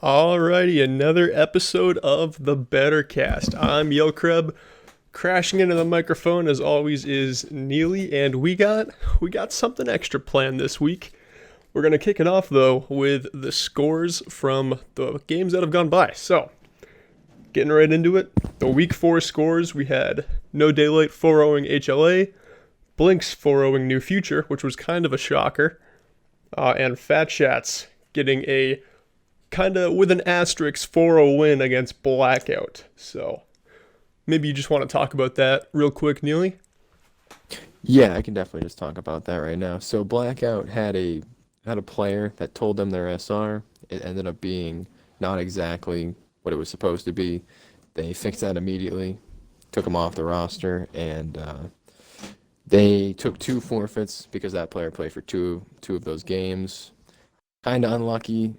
Alrighty, another episode of the BetterCast. I'm Yelk, crashing into the microphone as always is Neely, and we got something extra planned this week. We're gonna kick it off though with the scores from the games that have gone by. So, getting right into it, the Week 4 scores, we had No Daylight 4-0ing HLA, Blinks 4-0ing New Future, which was kind of a shocker, and Fat Shats getting a kind of with an asterisk 4-0 win against Blackout. So maybe you just want to talk about that real quick, Neely? Yeah, I can definitely just talk about that right now. So Blackout had a player that told them their SR. It ended up being not exactly what it was supposed to be. They fixed that immediately, took him off the roster, and they took two forfeits because that player played for two of those games. Kind of unlucky.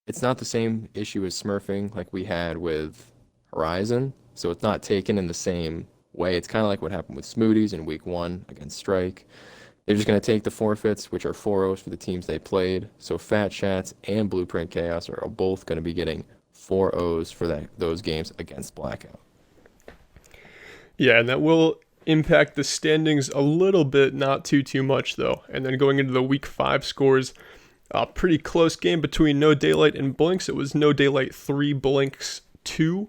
It's not the same issue as smurfing like we had with Horizon, so it's not taken in the same way. It's kind of like what happened with Smoothies in week 1 against Strike. They're just going to take the forfeits, which are 4-0s for the teams they played. So Fat Chats and Blueprint Chaos are both going to be getting 4-0s for those games against Blackout. Yeah, and that will impact the standings a little bit, not too much though. And then going into the Week 5 scores, a pretty close game between No Daylight and Blinks. It was No Daylight 3, Blinks 2.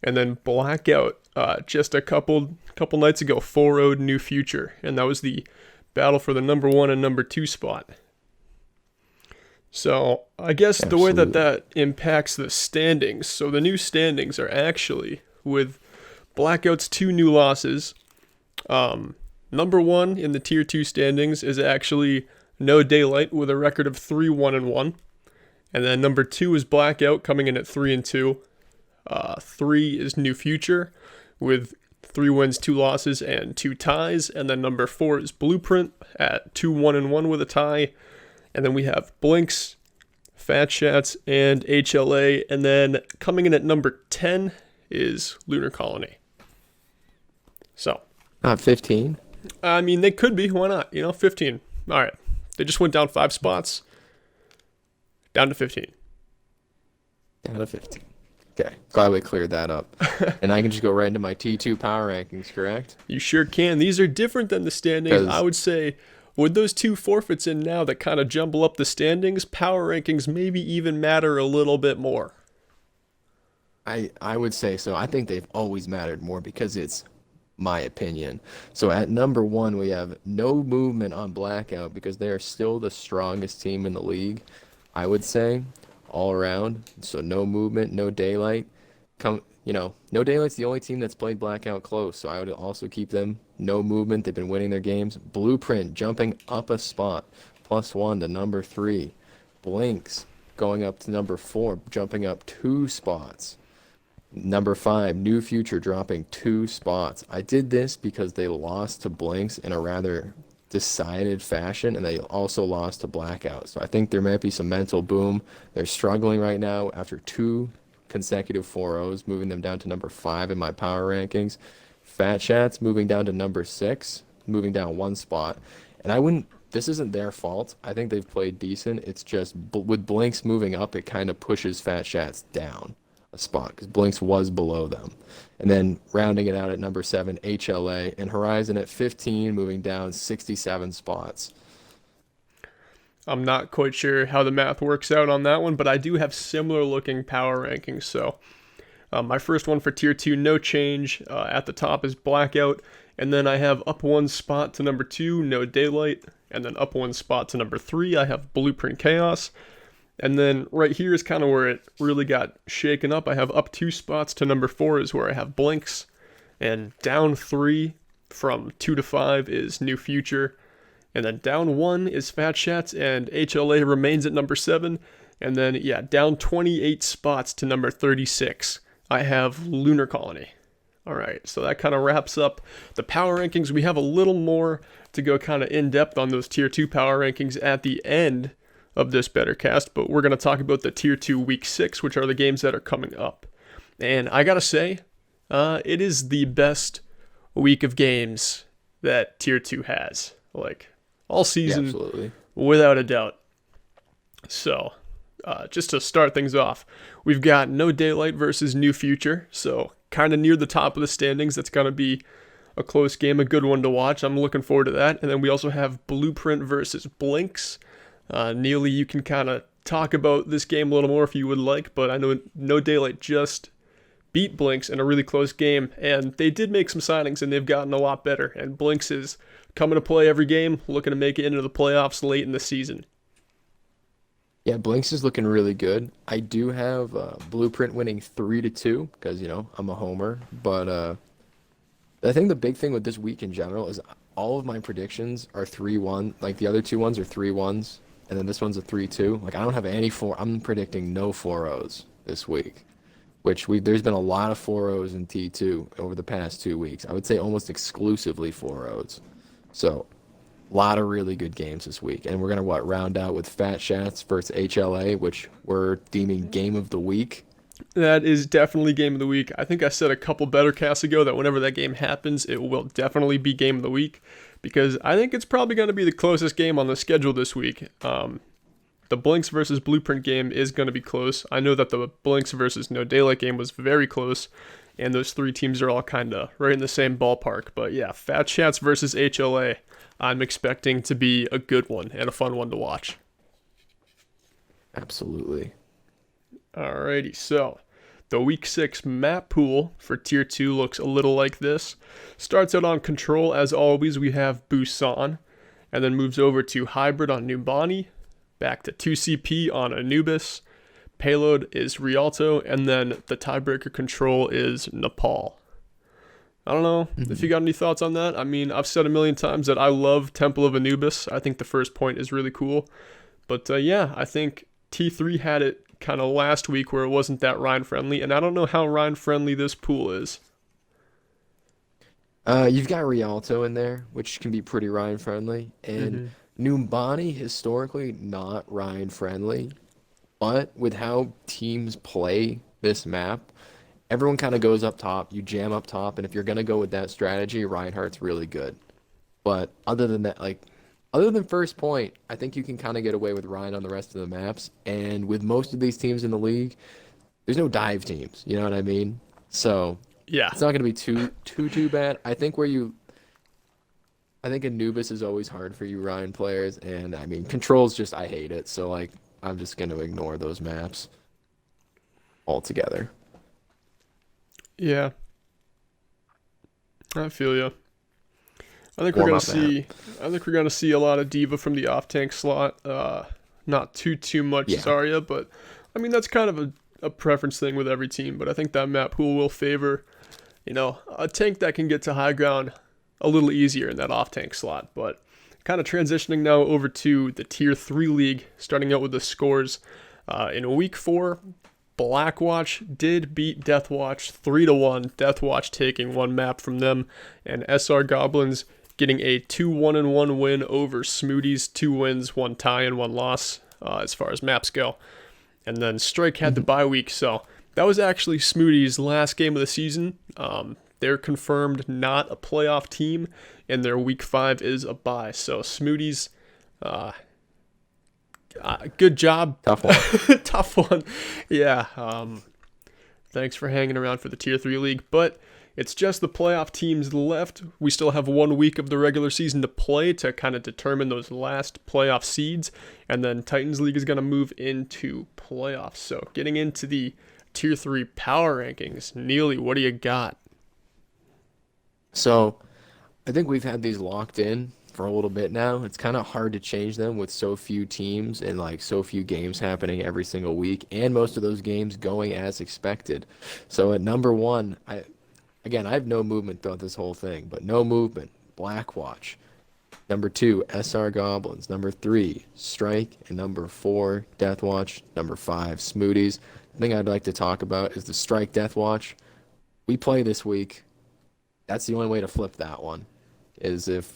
And then Blackout just a couple nights ago 4-0'd New Future. And that was the battle for the number 1 and number 2 spot. So I guess the way that impacts the standings. So the new standings are actually with Blackout's 2 new losses. Number 1 in the Tier 2 standings is actually No Daylight with a record of 3-1-1. And then number 2 is Blackout coming in at 3-2. 3 is New Future with 3 wins, 2 losses, and 2 ties. And then number 4 is Blueprint at 2-1-1 with a tie. And then we have Blinks, Fat Shats, and HLA. And then coming in at number 10 is Lunar Colony. So. Not 15? I mean, they could be. Why not? 15. All right. They just went down 5 spots. Down to 15. Down to 15. Okay, glad we cleared that up. And I can just go right into my T2 power rankings, correct? You sure can. These are different than the standings. I would say with those 2 forfeits in now that kind of jumble up the standings, power rankings maybe even matter a little bit more. I would say so. I think they've always mattered more because it's my opinion. So at number 1, we have no movement on Blackout because they are still the strongest team in the league, I would say, all around. So no movement, no Daylight. No Daylight's the only team that's played Blackout close, so I would also keep them. No movement. They've been winning their games. Blueprint jumping up a spot, +1 to number 3. Blinks going up to number 4, jumping up 2 spots. Number 5, New Future dropping 2 spots. I did this because they lost to Blinks in a rather decided fashion, and they also lost to Blackout. So I think there might be some mental boom. They're struggling right now after 2 consecutive 4-0s, moving them down to number 5 in my power rankings. Fat Chats moving down to number 6, moving down 1 spot. And this isn't their fault. I think they've played decent. It's just with Blinks moving up, it kind of pushes Fat Chats down a spot because Blinks was below them. And then rounding it out at number 7, HLA, and Horizon at 15, moving down 67 spots. I'm not quite sure how the math works out on that one, but I do have similar looking power rankings. So my first one for Tier 2, no change. At the top is Blackout. And then I have up 1 spot to number 2, No Daylight. And then up 1 spot to number 3, I have Blueprint Chaos. And then right here is kind of where it really got shaken up. I have up 2 spots to number 4 is where I have Blinks. And down 3 from 2 to 5 is New Future. And then down 1 is Fat Shats, and HLA remains at number 7. And then, down 28 spots to number 36, I have Lunar Colony. All right, so that kind of wraps up the power rankings. We have a little more to go kind of in-depth on those Tier 2 power rankings at the end of this BetterCast, but we're going to talk about the Tier 2 Week 6, which are the games that are coming up. And I got to say, it is the best week of games that Tier 2 has. All season, Yeah, absolutely. without a doubt. So, just to start things off, we've got No Daylight versus New Future, so kind of near the top of the standings. That's going to be a close game, a good one to watch. I'm looking forward to that. And then we also have Blueprint versus Blinks. Neely, you can kind of talk about this game a little more if you would like, but I know No Daylight just beat Blinks in a really close game, and they did make some signings, and they've gotten a lot better. And Blinks is coming to play every game, looking to make it into the playoffs late in the season. Yeah, Blinks is looking really good. I do have Blueprint winning 3-2 because, I'm a homer. But I think the big thing with this week in general is all of my predictions are 3-1. Like the other two ones are 3-1s, and then this one's a 3-2. Like I don't have any I'm predicting no 4-0s this week, which there's been a lot of 4-0s in T2 over the past 2 weeks. I would say almost exclusively 4-0s. So a lot of really good games this week. And we're going to, round out with Fat Shats versus HLA, which we're deeming game of the week. That is definitely game of the week. I think I said a couple BetterCasts ago that whenever that game happens, it will definitely be game of the week because I think it's probably going to be the closest game on the schedule this week. The Blinks versus Blueprint game is going to be close. I know that the Blinks versus No Daylight game was very close, and those three teams are all kind of right in the same ballpark. But yeah, Fat Chats versus HLA, I'm expecting to be a good one and a fun one to watch. Absolutely. Alrighty, so the Week 6 map pool for Tier 2 looks a little like this. Starts out on Control, as always, we have Busan, and then moves over to Hybrid on Numbani, back to 2CP on Anubis, Payload is Rialto, and then the tiebreaker control is Nepal. I don't know if you got any thoughts on that. I mean, I've said a million times that I love Temple of Anubis. I think the first point is really cool. But yeah, I think T3 had it kind of last week where it wasn't that Rhine friendly, and I don't know how Rhine friendly this pool is. You've got Rialto in there, which can be pretty Rhine friendly, and Numbani historically not Rhine friendly, but with how teams play this map, everyone kind of goes up top, you jam up top, and if you're gonna go with that strategy, Reinhardt's really good. But other than that, other than first point, I think you can kind of get away with Ryan on the rest of the maps. And with most of these teams in the league, there's no dive teams. You know what I mean? So Yeah. it's not going to be too bad. I think Anubis is always hard for you Ryan players, and I mean Control's just I hate it. So I'm just going to ignore those maps altogether. Yeah. I feel you. I think we're gonna see a lot of Diva from the off tank slot. Not too much Zarya, but I mean that's kind of a preference thing with every team. But I think that map pool will favor, a tank that can get to high ground a little easier in that off tank slot. But kind of transitioning now over to the Tier 3 league, starting out with the scores. In Week 4, Blackwatch did beat Deathwatch 3-1. Deathwatch taking one map from them, and SR Goblins getting a 2-1-1 win over Smoothies. 2 wins, 1 tie, and 1 loss as far as maps go. And then Strike had the bye week, so that was actually Smoothies' last game of the season. They're confirmed not a playoff team, and their Week 5 is a bye. So Smoothies, good job. Tough one. Tough one. Yeah. Thanks for hanging around for the Tier 3 league, but it's just the playoff teams left. We still have 1 week of the regular season to play to kind of determine those last playoff seeds, and then Titans League is going to move into playoffs. So getting into the Tier 3 power rankings, Neely, what do you got? So I think we've had these locked in for a little bit now. It's kind of hard to change them with so few teams and so few games happening every single week, and most of those games going as expected. So at number 1, I have no movement throughout this whole thing, but no movement, Blackwatch. Number 2, SR Goblins. Number 3, Strike. And number 4, Deathwatch. Number 5, Smoothies. The thing I'd like to talk about is the Strike Deathwatch. We play this week. That's the only way to flip that one. Is if,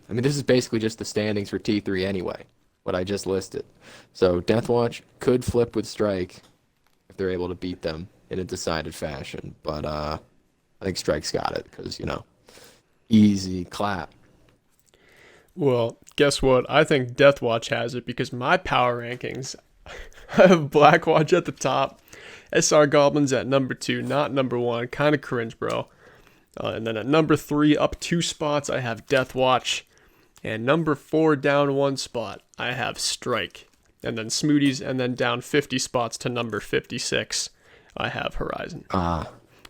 this is basically just the standings for T3 anyway, what I just listed. So Deathwatch could flip with Strike if they're able to beat them in a decided fashion. But I think Strike's got it because, easy clap. Well, guess what? I think Deathwatch has it because my power rankings, I have Blackwatch at the top, SR Goblins at number 2, not number 1. Kind of cringe, bro. And then at number 3, up 2 spots, I have Deathwatch. And number 4, down 1 spot, I have Strike. And then Smoothies, and then down 50 spots to number 56, I have Horizon.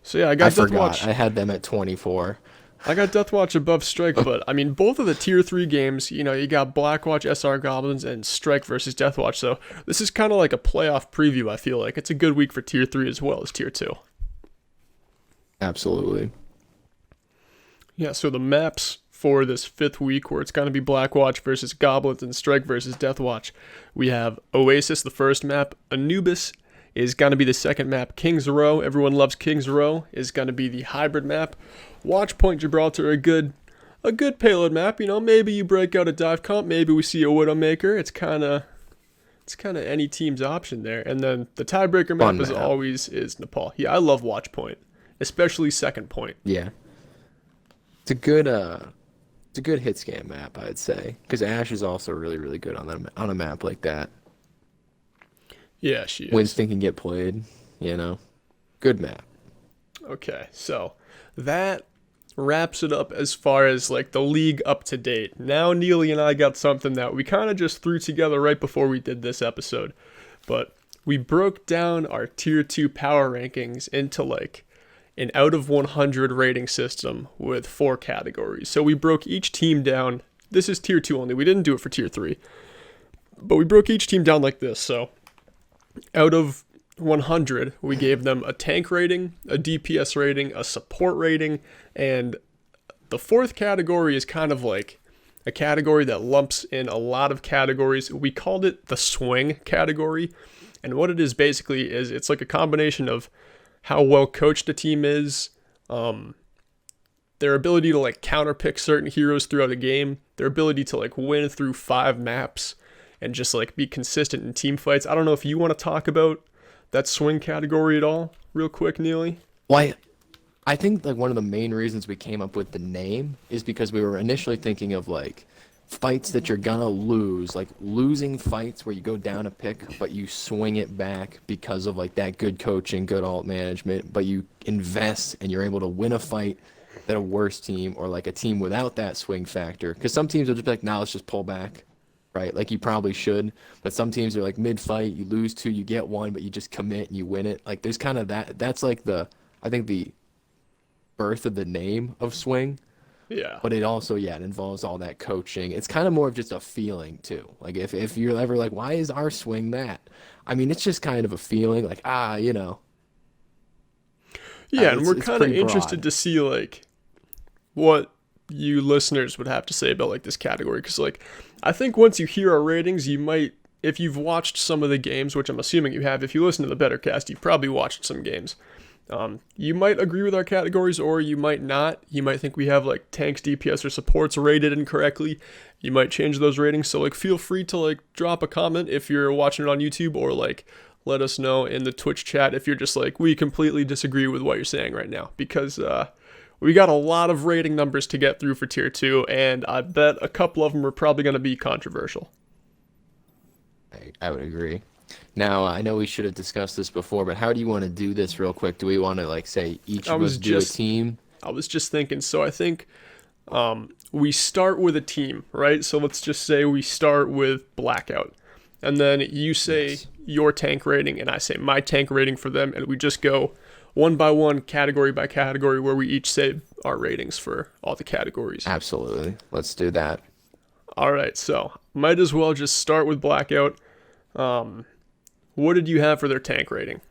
So yeah, I got Deathwatch. I had them at 24. I got Deathwatch above Strike, but I mean, both of the tier 3 games, you know, you got Blackwatch, SR Goblins, and Strike versus Deathwatch. So this is kind of like a playoff preview, I feel like. It's a good week for tier 3 as well as tier 2. Absolutely. Yeah, so the maps for this 5th week, where it's going to be Blackwatch versus Goblins and Strike versus Deathwatch, we have Oasis, the first map. Anubis is going to be the second map. Kings Row, everyone loves Kings Row, is going to be the hybrid map. Watchpoint Gibraltar, a good payload map. You know, maybe you break out a dive comp, maybe we see a Widowmaker. It's kind of any team's option there. And then the tiebreaker map, as always, is Nepal. Yeah, I love Watchpoint, especially second point. Yeah, it's a good hit scan map, I'd say, because Ash is also really, really good on a map like that. Yeah, she is. Winston can get played, you know. Good map. Okay, so that wraps it up as far as like the league up to date. Now Neely and I got something that we kind of just threw together right before we did this episode. But we broke down our tier 2 power rankings into like an out of 100 rating system with 4 categories. So we broke each team down. This is tier 2 only. We didn't do it for tier 3. But we broke each team down like this. So out of 100, we gave them a tank rating, a DPS rating, a support rating, and the 4th category is kind of like a category that lumps in a lot of categories. We called it the swing category, and what it is basically is it's like a combination of how well coached a team is, their ability to like counterpick certain heroes throughout a game, their ability to like win through 5 maps, and just like be consistent in team fights. I don't know if you want to talk about that swing category at all, real quick, Neely? Well, I think like one of the main reasons we came up with the name is because we were initially thinking of like fights that you're gonna lose, like losing fights where you go down a pick, but you swing it back because of like that good coaching, good ult management, but you invest and you're able to win a fight that a worse team or like a team without that swing factor. Because some teams will just be like, nah, let's just pull back. Right, like you probably should, but some teams are like mid-fight, you lose 2, you get 1, but you just commit and you win it. Like there's kind of that's like I think the birth of the name of swing. Yeah. But it also, it involves all that coaching. It's kind of more of just a feeling too. Like if you're ever like, why is our swing that? I mean, it's just kind of a feeling like, you know. Yeah, and we're kind of interested to see like what you listeners would have to say about like this category, because like I think once you hear our ratings, you might, if you've watched some of the games, which I'm assuming you have, if you listen to the BetterCast, you've probably watched some games. You might agree with our categories, or you might not. You might think we have like tanks, DPS, or supports rated incorrectly. You might change those ratings. So like feel free to like drop a comment if you're watching it on YouTube, or like let us know in the Twitch chat if you're just like, we completely disagree with what you're saying right now, because we got a lot of rating numbers to get through for tier 2, and I bet a couple of them are probably going to be controversial. I would agree. Now, I know we should have discussed this before, but how do you want to do this real quick? Do we want to like say each of us do a team? I was just thinking, so I think we start with a team, right? So let's just say we start with Blackout, and then you say your tank rating, and I say my tank rating for them, and we just go one by one, category by category, where we each say our ratings for all the categories. Absolutely. Let's do that. All right, so might as well just start with Blackout. What did you have for their tank rating?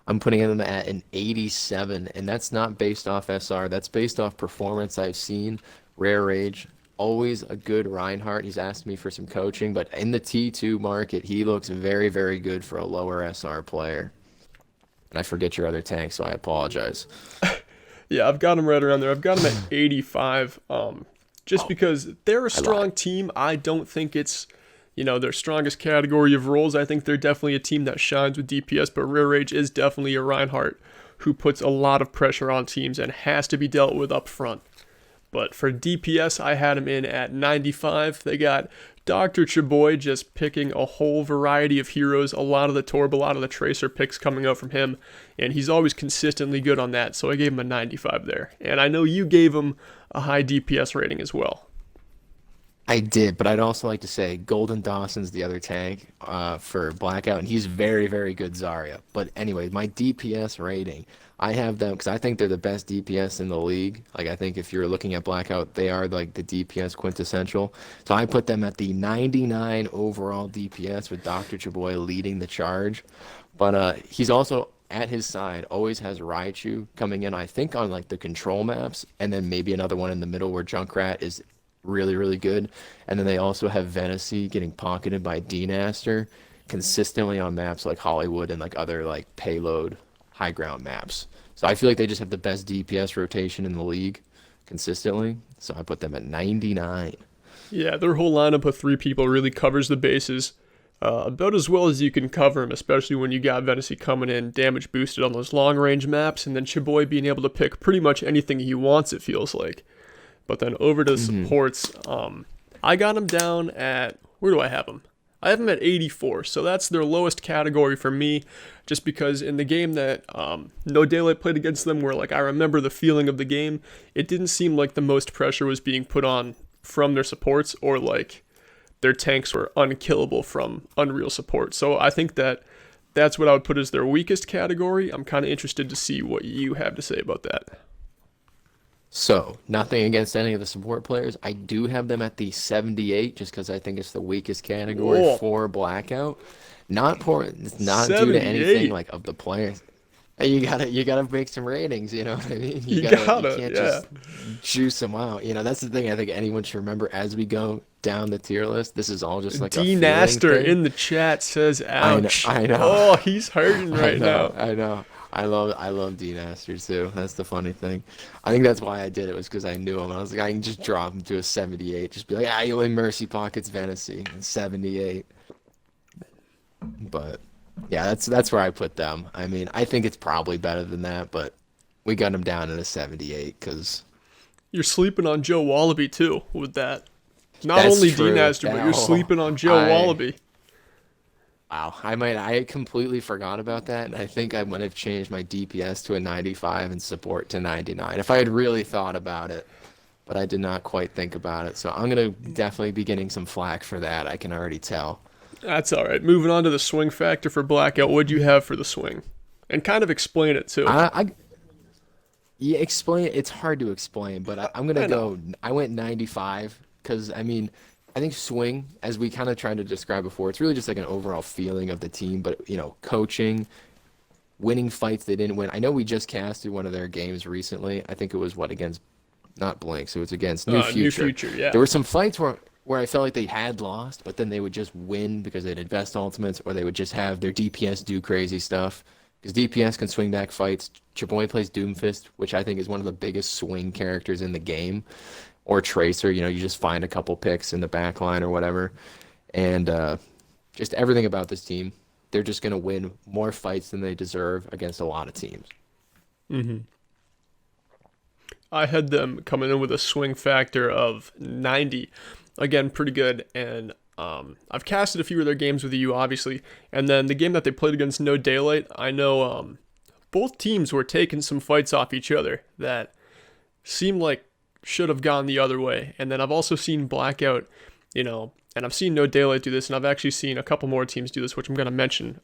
I'm putting them at an 87, and that's not based off SR. That's based off performance I've seen. Rare Rage, always a good Reinhardt. He's asked me for some coaching, but in the T2 market, he looks very, very good for a lower SR player. And I forget your other tank, so I apologize. Yeah, I've got him right around there. I've got him at 85. Because they're a strong team. I don't think it's, their strongest category of roles. I think they're definitely a team that shines with DPS, but Rare Rage is definitely a Reinhardt who puts a lot of pressure on teams and has to be dealt with up front. But for DPS, I had him in at 95. They got Dr. Chaboy just picking a whole variety of heroes, a lot of the Torb, a lot of the Tracer picks coming out from him, and he's always consistently good on that, so I gave him a 95 there. And I know you gave him a high DPS rating as well. I did, but I'd also like to say Golden Dawson's the other tank for Blackout, and he's very, very good Zarya. But anyway, my DPS rating, I have them because I think they're the best DPS in the league. Like, I think if you're looking at Blackout, they are like the DPS quintessential. So I put them at the 99 overall DPS with Dr. Chaboy leading the charge. But he's also at his side always has Raichu coming in, I think, on like the control maps, and then maybe another one in the middle where Junkrat is really, really good. And then they also have Venusaur getting pocketed by Denaster consistently on maps like Hollywood and like other like payload high ground maps. So I feel like they just have the best DPS rotation in the league consistently. So I put them at 99. Yeah, their whole lineup of 3 people really covers the bases about as well as you can cover them, especially when you got Venusaur coming in damage boosted on those long range maps, and then Chaboy being able to pick pretty much anything he wants, it feels like. But then over to supports, I got him down at, where do I have him? I have him at 84, so that's their lowest category for me, just because in the game that No Daylight played against them, where like I remember the feeling of the game, it didn't seem like the most pressure was being put on from their supports, or like their tanks were unkillable from Unreal support. So I think that's what I would put as their weakest category. I'm kind of interested to see what you have to say about that. So, nothing against any of the support players. I do have them at the 78 just because I think it's the weakest category for Blackout. It's not due to anything like of the players. Hey, you gotta make some ratings, you know what I mean? You can't just juice them out. That's the thing I think anyone should remember as we go down the tier list. This is all just like D a Naster thing. in the chat says ouch. I know. Oh, he's hurting right now. I know. I love D Naster too. That's the funny thing. I think that's why I did it, was because I knew him. I was like, I can just drop him to a 78. Just be like, you only Mercy Pockets Venusaur, 78. But yeah, that's where I put them. I mean, I think it's probably better than that, but we got him down at a 78 because you're sleeping on Joe Wallaby too with that. Not that's only true. D Naster, but you're sleeping on Joe Wallaby. Wow, I completely forgot about that, and I think I might have changed my DPS to a 95 and support to 99 if I had really thought about it, but I did not quite think about it. So I'm gonna definitely be getting some flack for that. I can already tell. That's all right. Moving on to the swing factor for Blackout. What'd you have for the swing? And kind of explain it too. Yeah, explain. It's hard to explain, but I'm gonna go. I went 95 because I mean, I think swing, as we kind of tried to describe before, it's really just like an overall feeling of the team. But coaching, winning fights they didn't win. I know we just casted one of their games recently. I think it was against, not Blink, so it's against New Future. New Future, yeah. There were some fights where I felt like they had lost, but then they would just win because they did best ultimates, or they would just have their DPS do crazy stuff. Because DPS can swing back fights. Chaboy plays Doomfist, which I think is one of the biggest swing characters in the game. Or Tracer, you just find a couple picks in the back line or whatever. And just everything about this team, they're just going to win more fights than they deserve against a lot of teams. Mm-hmm. I had them coming in with a swing factor of 90. Again, pretty good. And I've casted a few of their games with you, obviously. And then the game that they played against No Daylight, I know both teams were taking some fights off each other that seemed like should have gone the other way. And then I've also seen Blackout, and I've seen No Daylight do this, and I've actually seen a couple more teams do this, which I'm going to mention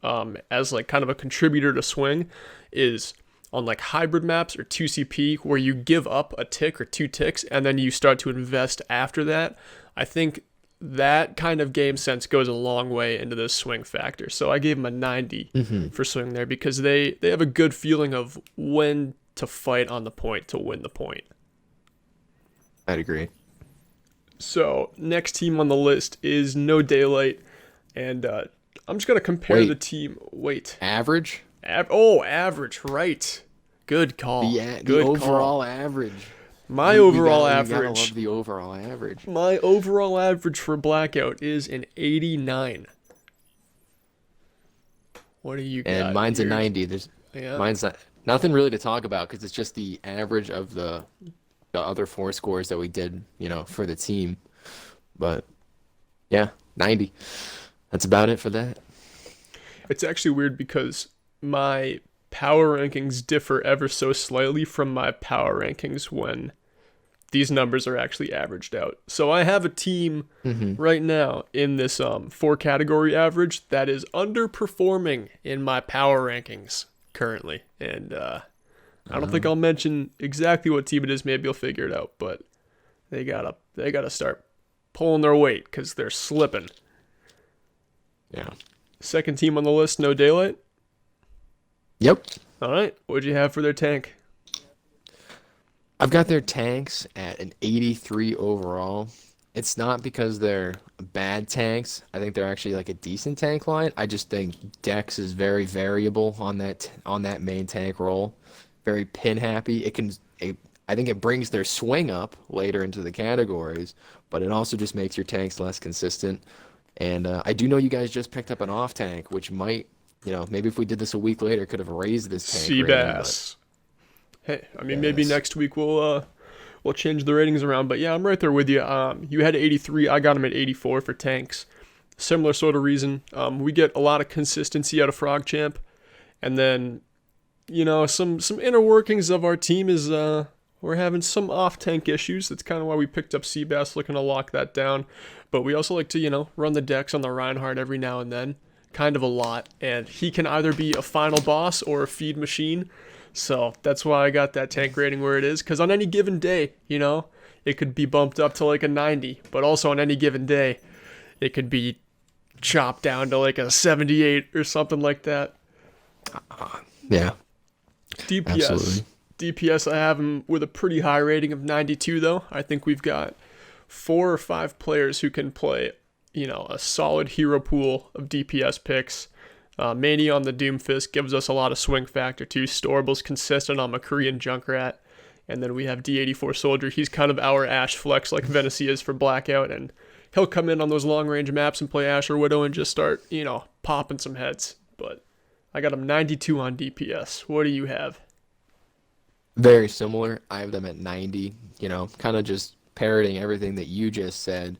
as like kind of a contributor to swing, is on like hybrid maps or 2CP, where you give up a tick or 2 ticks and then you start to invest after that. I think that kind of game sense goes a long way into this swing factor. So I gave them a 90 for swing there, because they have a good feeling of when to fight on the point to win the point. I'd agree. So next team on the list is No Daylight, and I'm just gonna compare the team. Average? Average, right? Good call. The overall average. My overall average. You gotta love the overall average. My overall average for Blackout is an 89. What do you got? And mine's a 90. Mine's nothing really to talk about because it's just the average of the other 4 scores that we did, for the team. But Yeah, 90. That's about it for that. It's actually weird because my power rankings differ ever so slightly from my power rankings when these numbers are actually averaged out. So I have a team Hmm. right now in this four category average that is underperforming in my power rankings currently. And I don't think Uh, I'll mention exactly what team it is. Maybe you'll figure it out. But they gotta start pulling their weight because they're slipping. yeah. Second team on the list, no daylight. Yep. All right, what'd you have for their tank? I've got their tanks at an 83 overall. It's not because they're bad tanks. I think they're actually like a decent tank line. I just think Dex is very variable on that main tank role. Very pin happy. I think it brings their swing up later into the categories, but it also just makes your tanks less consistent. And I do know you guys just picked up an off tank, which might, maybe if we did this a week later, could have raised this tank rating. But Seabass. Hey, I mean maybe yes, next week we'll change the ratings around. But yeah, I'm right there with you. You had 83. I got him at 84 for tanks. Similar sort of reason. We get a lot of consistency out of Frog Champ, and then some inner workings of our team is we're having some off tank issues. That's kind of why we picked up Seabass, looking to lock that down. But we also like to run the decks on the Reinhardt every now and then, kind of a lot, and he can either be a final boss or a feed machine. So that's why I got that tank rating where it is. Because on any given day, it could be bumped up to like a 90, but also on any given day, it could be chopped down to like a 78 or something like that. yeah, DPS. absolutely. DPS, I have him with a pretty high rating of 92, though. I think we've got 4 or 5 players who can play, a solid hero pool of DPS picks. Mania on the Doomfist gives us a lot of swing factor, too. Storable's consistent on McCree and Junkrat. And then we have D84 Soldier. He's kind of our Ash flex, like Venecy is for Blackout. And he'll come in on those long range maps and play Ash or Widow and just start, popping some heads. But I got him 92 on DPS. What do you have? Very similar. I have them at 90, kind of just parroting everything that you just said.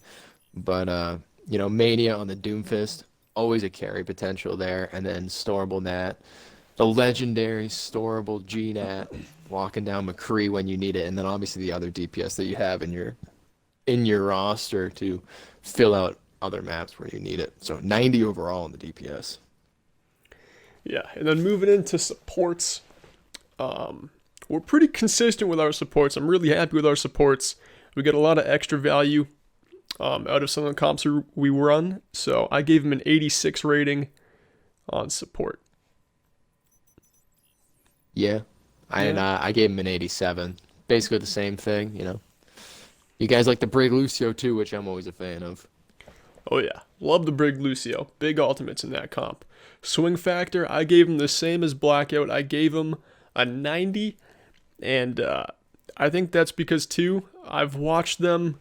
But Mania on the Doomfist, always a carry potential there. And then Storable Nat, the legendary Storable G-Nat, walking down McCree when you need it. And then obviously the other DPS that you have in your roster to fill out other maps where you need it. So 90 overall in the DPS. Yeah, and then moving into supports, we're pretty consistent with our supports. I'm really happy with our supports. We get a lot of extra value out of some of the comps we run. So I gave him an 86 rating on support. Yeah. And Yeah. I gave him an 87. Basically the same thing, You guys like the Brig Lucio too, which I'm always a fan of. Oh yeah, love the Brig Lucio. Big ultimates in that comp. Swing factor, I gave him the same as Blackout. I gave him a 90, and I think that's because too I've watched them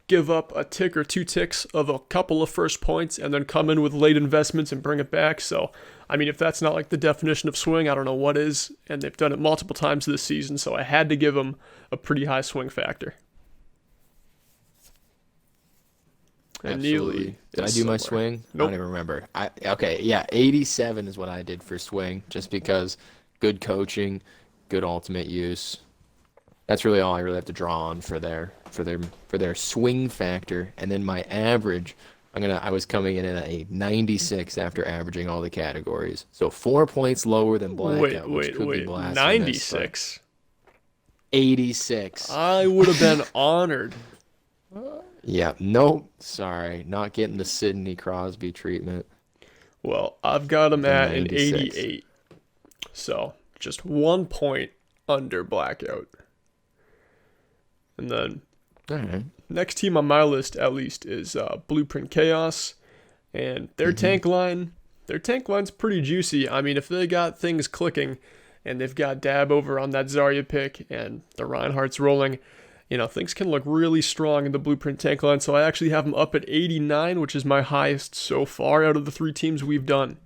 give up a tick or 2 ticks of a couple of first points and then come in with late investments and bring it back. So, I mean, if that's not like the definition of swing, I don't know what is. And they've done it multiple times this season, so I had to give them a pretty high swing factor. And Neely Absolutely. Did I is do my somewhere. swing? I don't Nope. even remember. Okay, yeah, 87 is what I did for swing, just because good coaching, good ultimate use. That's really all I really have to draw on for their swing factor. And then my average, I was coming in at a 96 after averaging all the categories. So 4 points lower than Wait, blackout, which wait, could be wait. blasphemous, but 96. 86. I would have been honored. Yeah, nope. Sorry, not getting the Sidney Crosby treatment. Well, I've got him The at an 96. 88. So just 1 point under blackout. And then All right. next team on my list, at least, is Blueprint Chaos, and Mm-hmm. their tank line's pretty juicy. I mean, if they got things clicking, and they've got Dab over on that Zarya pick, and the Reinhardt's rolling, things can look really strong in the Blueprint tank line. So I actually have them up at 89, which is my highest so far out of the 3 teams we've done.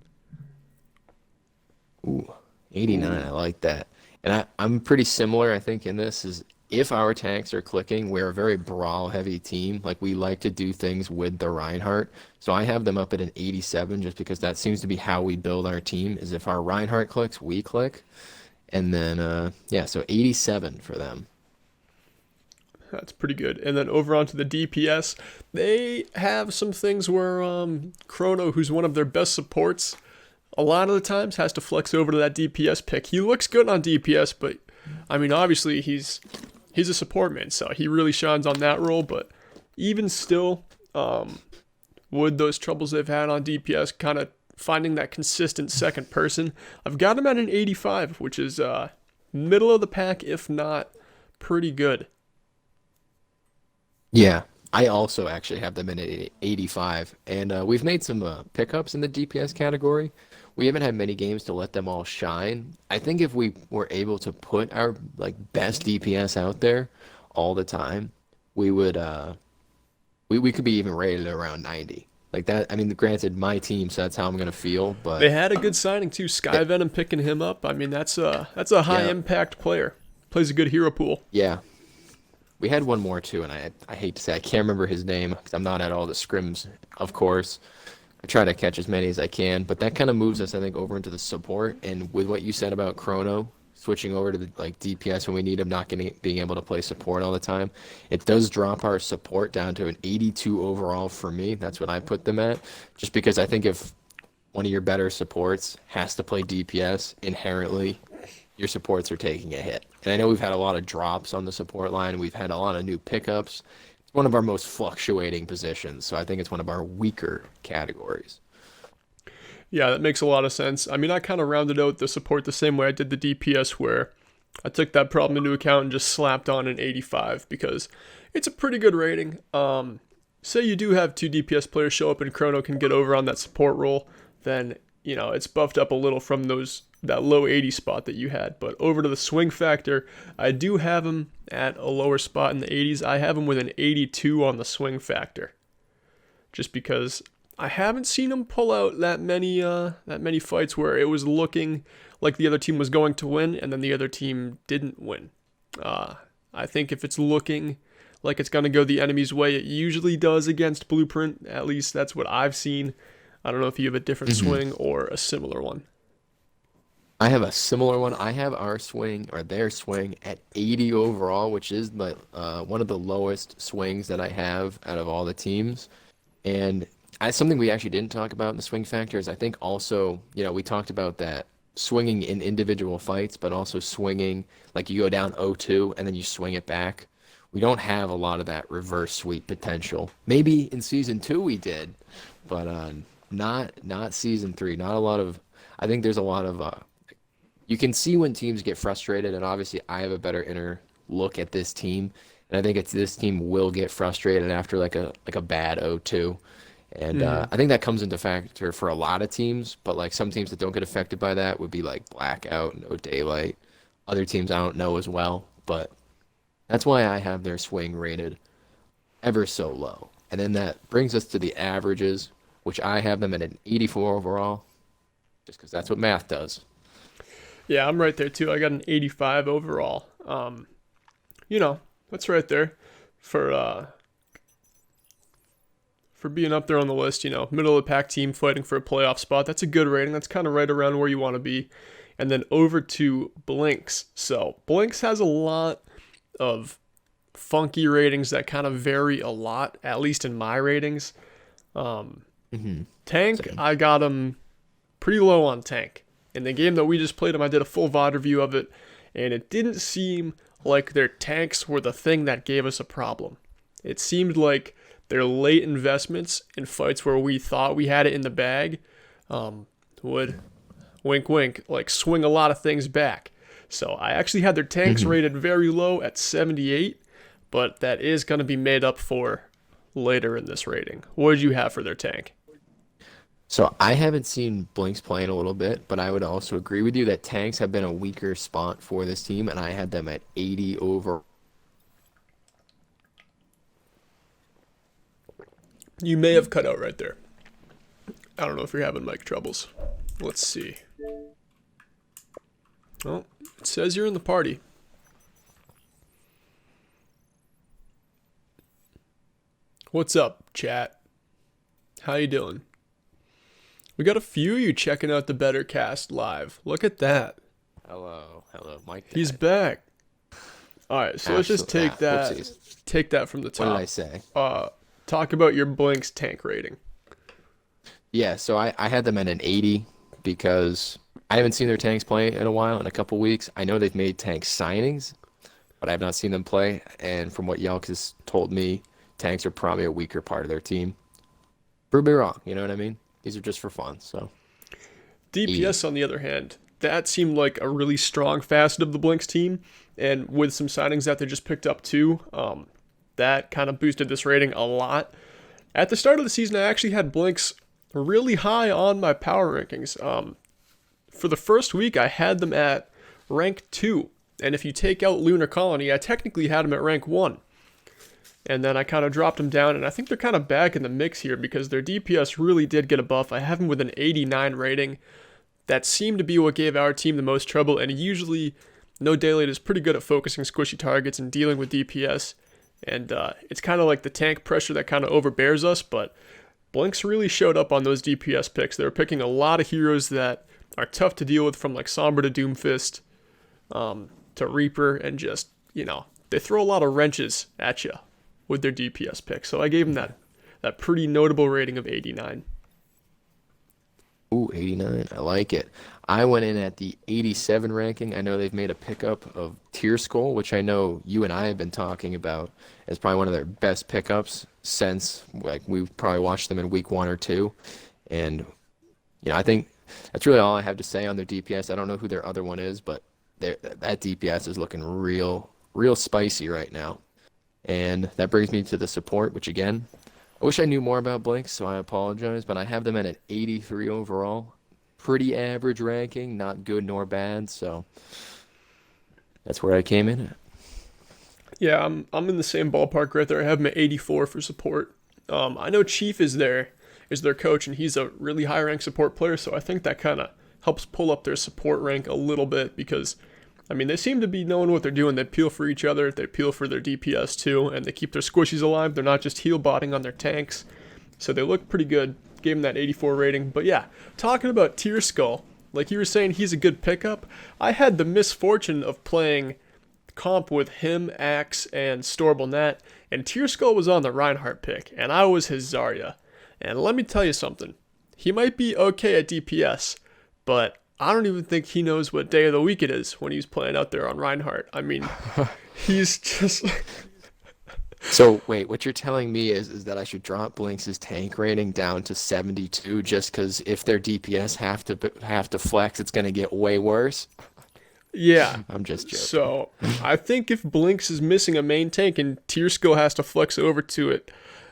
Ooh, 89. Ooh. I like that. And I'm pretty similar, I think, in this is if our tanks are clicking, we're a very brawl heavy team. Like we like to do things with the Reinhardt. So I have them up at an 87 just because that seems to be how we build our team is if our Reinhardt clicks, we click. And then yeah, so 87 for them. That's pretty good. And then over onto the DPS, they have some things where Chrono, who's one of their best supports, a lot of the times has to flex over to that DPS pick. He looks good on DPS, but I mean, obviously he's a support man, so he really shines on that role. But even still, with those troubles they've had on DPS, kind of finding that consistent second person, I've got him at an 85, which is middle of the pack, if not pretty good. Yeah, I also actually have them in at 85, and we've made some pickups in the DPS category. We haven't had many games to let them all shine. I think if we were able to put our like best DPS out there all the time, we would we could be even rated around 90. Like that, I mean, granted, my team, so that's how I'm gonna feel, but They had a good signing too, Sky Venom picking him up. I mean, that's a high yeah, impact player. Plays a good hero pool. yeah. We had one more too, and I hate to say I can't remember his name because I'm not at all the scrims, of course. I try to catch as many as I can, but that kind of moves us, I think, over into the support. And with what you said about Chrono switching over to the like DPS when we need him, not getting being able to play support all the time, it does drop our support down to an 82 overall for me. That's what I put them at, just because I think if one of your better supports has to play DPS inherently, your supports are taking a hit. And I know we've had a lot of drops on the support line. We've had a lot of new pickups. It's one of our most fluctuating positions, so I think it's one of our weaker categories. Yeah, that makes a lot of sense. I mean, I kind of rounded out the support the same way I did the DPS, where I took that problem into account and just slapped on an 85 because it's a pretty good rating. Say you do have two DPS players show up and Chrono can get over on that support role, then it's buffed up a little from that low 80 spot that you had. But over to the swing factor, I do have him at a lower spot in the 80s. I have him with an 82 on the swing factor, just because I haven't seen him pull out that many fights where it was looking like the other team was going to win and then the other team didn't win. I think if it's looking like it's going to go the enemy's way, it usually does against Blueprint. At least that's what I've seen. I don't know if you have a different hmm swing or a similar one. I have a similar one. I have our swing or their swing at 80 overall, which is one of the lowest swings that I have out of all the teams. And something we actually didn't talk about in the swing factor is I think also, we talked about that swinging in individual fights, but also swinging like you go down 0-2 and then you swing it back. We don't have a lot of that reverse sweep potential. Maybe in season 2 we did, but not season 3. Not a lot of. I think there's a lot of. You can see when teams get frustrated, and obviously I have a better inner look at this team, and I think it's this team will get frustrated after like a bad 0-2. And Mm-hmm. I think that comes into factor for a lot of teams, but like some teams that don't get affected by that would be like blackout, no daylight. Other teams I don't know as well, but that's why I have their swing rated ever so low. And then that brings us to the averages, which I have them at an 84 overall, just because that's what math does. Yeah, I'm right there too. I got an 85 overall. That's right there for being up there on the list. Middle of the pack team fighting for a playoff spot. That's a good rating. That's kind of right around where you want to be. And then over to Blinks. So Blinks has a lot of funky ratings that kind of vary a lot, at least in my ratings. Um, hmm Tank, Same. I got him pretty low on Tank. In the game that we just played him, I did a full VOD review of it, and it didn't seem like their tanks were the thing that gave us a problem. It seemed like their late investments in fights where we thought we had it in the bag would, wink wink, like swing a lot of things back. So I actually had their tanks hmm rated very low at 78, but that is going to be made up for later in this rating. What did you have for their tank? So I haven't seen Blinks play in a little bit, but I would also agree with you that tanks have been a weaker spot for this team, and I had them at 80 over. You may have cut out right there. I don't know if you're having mic troubles. Let's see. Oh, it says you're in the party. What's up, chat? How you doing? We got a few of you checking out the BetterCast live. Look at that. Hello, Mike. He's back. All right, so let's just take that from the top. What did I say? Talk about your Blinks tank rating. Yeah, so I had them at an 80 because I haven't seen their tanks play in a while, in a couple weeks. I know they've made tank signings, but I have not seen them play. And from what Yelk has told me, tanks are probably a weaker part of their team. Prove me wrong, you know what I mean? These are just for fun, so. DPS, on the other hand, that seemed like a really strong facet of the Blinks team. And with some signings that they just picked up too, that kind of boosted this rating a lot. At the start of the season, I actually had Blinks really high on my power rankings. For the first week, I had them at rank 2. And if you take out Lunar Colony, I technically had them at rank 1. And then I kind of dropped them down, and I think they're kind of back in the mix here because their DPS really did get a buff. I have them with an 89 rating. That seemed to be what gave our team the most trouble, and usually No Daylight is pretty good at focusing squishy targets and dealing with DPS. And it's kind of like the tank pressure that kind of overbears us, but Blinks really showed up on those DPS picks. They were picking a lot of heroes that are tough to deal with, from like Sombra to Doomfist to Reaper, and just, they throw a lot of wrenches at you with their DPS picks. So I gave them that pretty notable rating of 89. Ooh, 89. I like it. I went in at the 87 ranking. I know they've made a pickup of Tear Skull, which I know you and I have been talking about as probably one of their best pickups since, like, we've probably watched them in week 1 or 2. And, I think that's really all I have to say on their DPS. I don't know who their other one is, but that DPS is looking real spicy right now. And that brings me to the support, which, again, I wish I knew more about Blinks, so I apologize, but I have them at an 83 overall. Pretty average ranking, not good nor bad, so that's where I came in at. Yeah, I'm in the same ballpark right there. I have them at 84 for support. I know Chief is their coach, and he's a really high ranked support player, so I think that kind of helps pull up their support rank a little bit because, they seem to be knowing what they're doing. They peel for each other, they peel for their DPS too, and they keep their squishies alive. They're not just heal botting on their tanks, so they look pretty good. Gave him that 84 rating. But yeah, talking about Tear Skull, like you were saying, he's a good pickup. I had the misfortune of playing comp with him, Axe, and Storable Nat, and Tear Skull was on the Reinhardt pick, and I was his Zarya. And let me tell you something, he might be okay at DPS, but I don't even think he knows what day of the week it is when he's playing out there on Reinhardt. He's just... So, wait, what you're telling me is that I should drop Blinks' tank rating down to 72 just because if their DPS have to flex, it's going to get way worse? Yeah. I'm just joking. So, I think if Blinks is missing a main tank and Tear Skull has to flex over to it,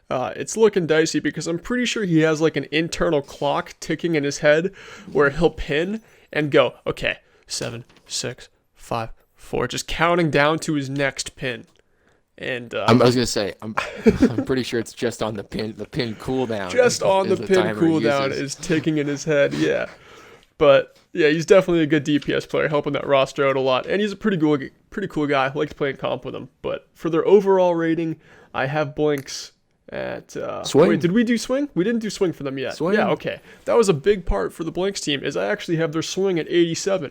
it's looking dicey because I'm pretty sure he has like an internal clock ticking in his head where he'll pin and go, okay, 7, 6, 5, 4, just counting down to his next pin. And I was gonna say, I'm pretty sure it's just on the pin cooldown. Just on the pin cooldown is ticking in his head, yeah. But yeah, he's definitely a good DPS player, helping that roster out a lot, and he's a pretty cool guy. I liked playing comp with him. But for their overall rating, I have Blinks at Swing. Wait, did we do swing? We didn't do swing for them yet. Swing. Yeah, okay. That was a big part for the Blinks team, is I actually have their swing at 87.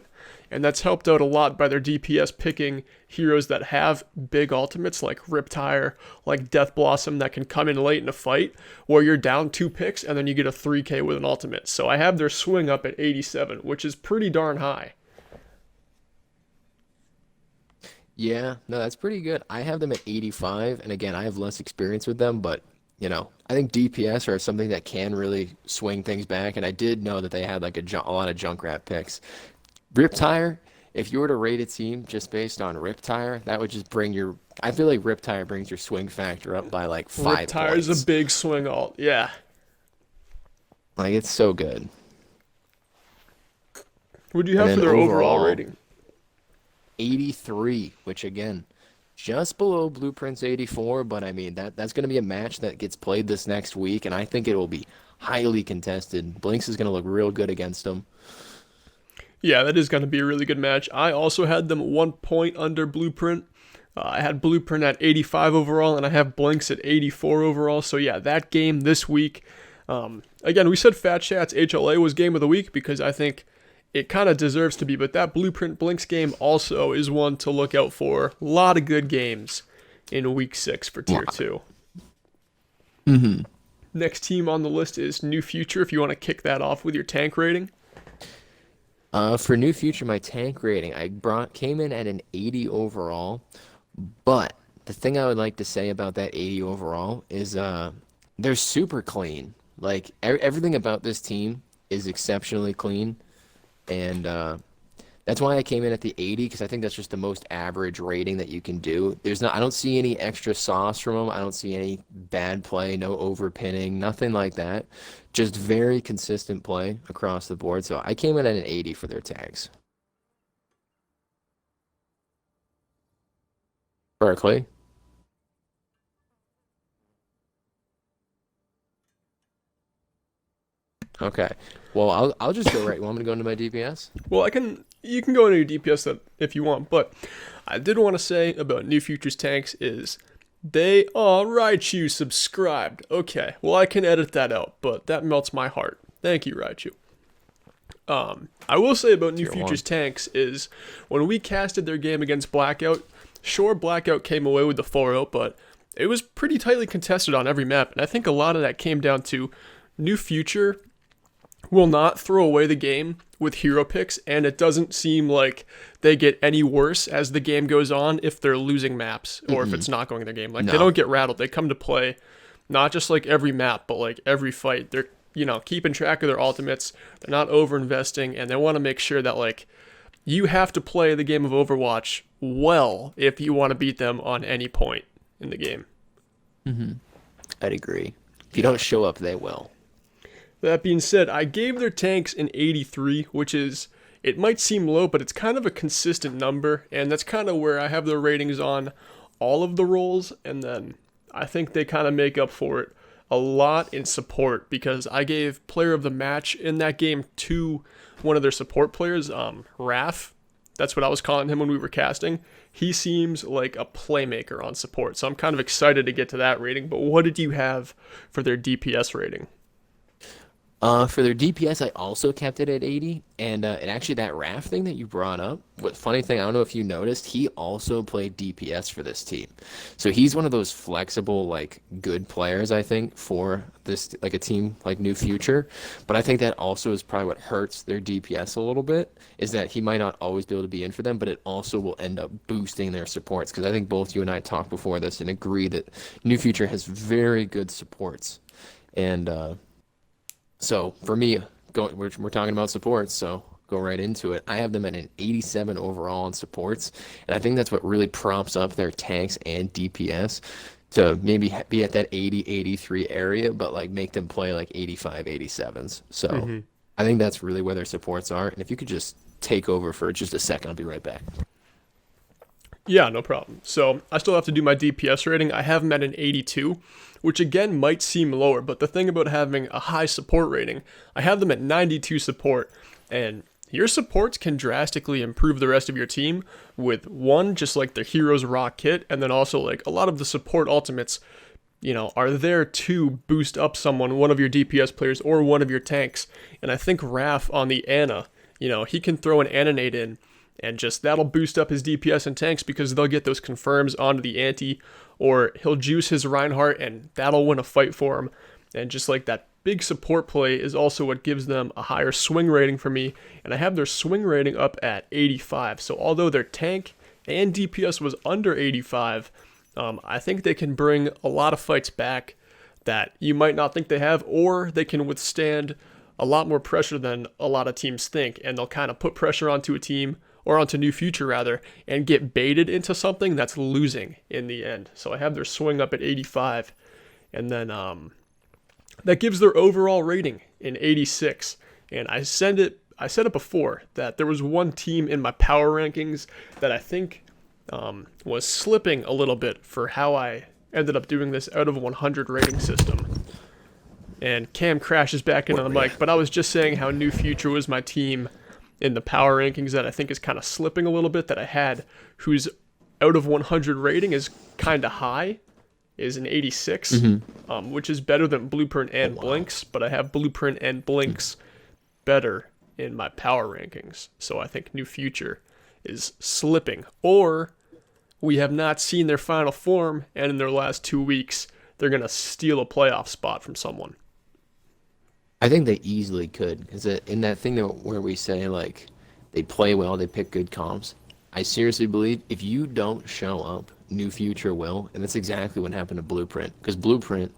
And that's helped out a lot by their DPS picking heroes that have big ultimates like Riptire, like Death Blossom, that can come in late in a fight where you're down 2 picks and then you get a 3k with an ultimate. So I have their swing up at 87, which is pretty darn high. Yeah, no, that's pretty good. I have them at 85, and again, I have less experience with them, but I think DPS are something that can really swing things back, and I did know that they had like a lot of Junkrat picks. Riptire, if you were to rate a team just based on Riptire, that would just I feel like Riptire brings your swing factor up by like 5 Riptire's points. A big swing alt, yeah. Like, it's so good. What do you have for their overall rating? 83, which again, just below Blueprint's 84, but that's going to be a match that gets played this next week, and I think it will be highly contested. Blinks is going to look real good against them. Yeah, that is going to be a really good match. I also had them 1 point under Blueprint. I had Blueprint at 85 overall, and I have Blinks at 84 overall. So yeah, that game this week. Again, we said Fat Chat's HLA was game of the week because I think it kind of deserves to be, but that Blueprint Blinks game also is one to look out for. A lot of good games in week 6 for tier 2. Mm-hmm. Next team on the list is New Future, if you want to kick that off with your tank rating. For New Future, my tank rating, came in at an 80 overall, but the thing I would like to say about that 80 overall is they're super clean. Like everything about this team is exceptionally clean, and that's why I came in at the 80 because I think that's just the most average rating that you can do. I don't see any extra sauce from them. I don't see any bad play, no overpinning, nothing like that. Just very consistent play across the board. So I came in at an 80 for their tags. Berkeley. Okay. Well, I'll just go right. You want me to go into my DPS? Well, you can go into your DPS if you want, but I did want to say about New Future's tanks is they are Raichu subscribed. Okay, well I can edit that out, but that melts my heart. Thank you, Raichu. I will say about New Future's tanks is when we casted their game against Blackout, sure Blackout came away with the 4-0, but it was pretty tightly contested on every map, and I think a lot of that came down to New Future will not throw away the game with hero picks, and it doesn't seem like they get any worse as the game goes on if they're losing maps or if it's not going their game. Like they don't get rattled. They come to play not just like every map, but like every fight. They're, keeping track of their ultimates. They're not over investing, and they want to make sure that like you have to play the game of Overwatch well if you want to beat them on any point in the game. Mm-hmm. I'd agree. If you don't show up, they will. That being said, I gave their tanks an 83, which is, it might seem low, but it's kind of a consistent number, and that's kind of where I have their ratings on all of the roles, and then I think they kind of make up for it a lot in support, because I gave player of the match in that game to one of their support players, Raph. That's what I was calling him when we were casting. He seems like a playmaker on support, so I'm kind of excited to get to that rating, but what did you have for their DPS rating? For their DPS, I also kept it at 80, and actually that Raph thing that you brought up, funny thing, I don't know if you noticed, he also played DPS for this team. So he's one of those flexible, like, good players, I think, for this, like, a team like New Future, but I think that also is probably what hurts their DPS a little bit, is that he might not always be able to be in for them, but it also will end up boosting their supports, because I think both you and I talked before this and agree that New Future has very good supports, and, so for me, we're talking about supports, so go right into it. I have them at an 87 overall in supports, and I think that's what really props up their tanks and DPS to maybe be at that 80, 83 area, but like make them play like 85, 87s. So I think that's really where their supports are. And if you could just take over for just a second, I'll be right back. Yeah, no problem. So I still have to do my DPS rating. I have them at an 82, which again might seem lower, but the thing about having a high support rating, I have them at 92 support, and your supports can drastically improve the rest of your team with one, just like the Heroes Rock kit, and then also like a lot of the support ultimates, are there to boost up one of your DPS players or one of your tanks. And I think Raph on the Ana, he can throw an Ananate in, and just that'll boost up his DPS and tanks because they'll get those confirms onto the ante, or he'll juice his Reinhardt and that'll win a fight for him. And just like that big support play is also what gives them a higher swing rating for me, and I have their swing rating up at 85. So although their tank and DPS was under 85, I think they can bring a lot of fights back that you might not think they have, or they can withstand a lot more pressure than a lot of teams think, and they'll kind of put pressure onto a team, or onto New Future rather, and get baited into something that's losing in the end. So I have their swing up at 85, and then that gives their overall rating in 86. And I said it before that there was one team in my power rankings that I think was slipping a little bit for how I ended up doing this out of 100 rating system. And Cam crashes back into the mic, but I was just saying how New Future was my team in the power rankings that I think is kind of slipping a little bit, that I had, whose out of 100 rating is kind of high, is an 86, which is better than Blueprint Oh and wow. Blinks, but I have Blueprint and Blinks better in my power rankings. So I think New Future is slipping. Or we have not seen their final form, and in their last 2 weeks, they're going to steal a playoff spot from someone. I think they easily could because in that thing that where we say like they play well, they pick good comps. I seriously believe if you don't show up, New Future will, and that's exactly what happened to Blueprint because Blueprint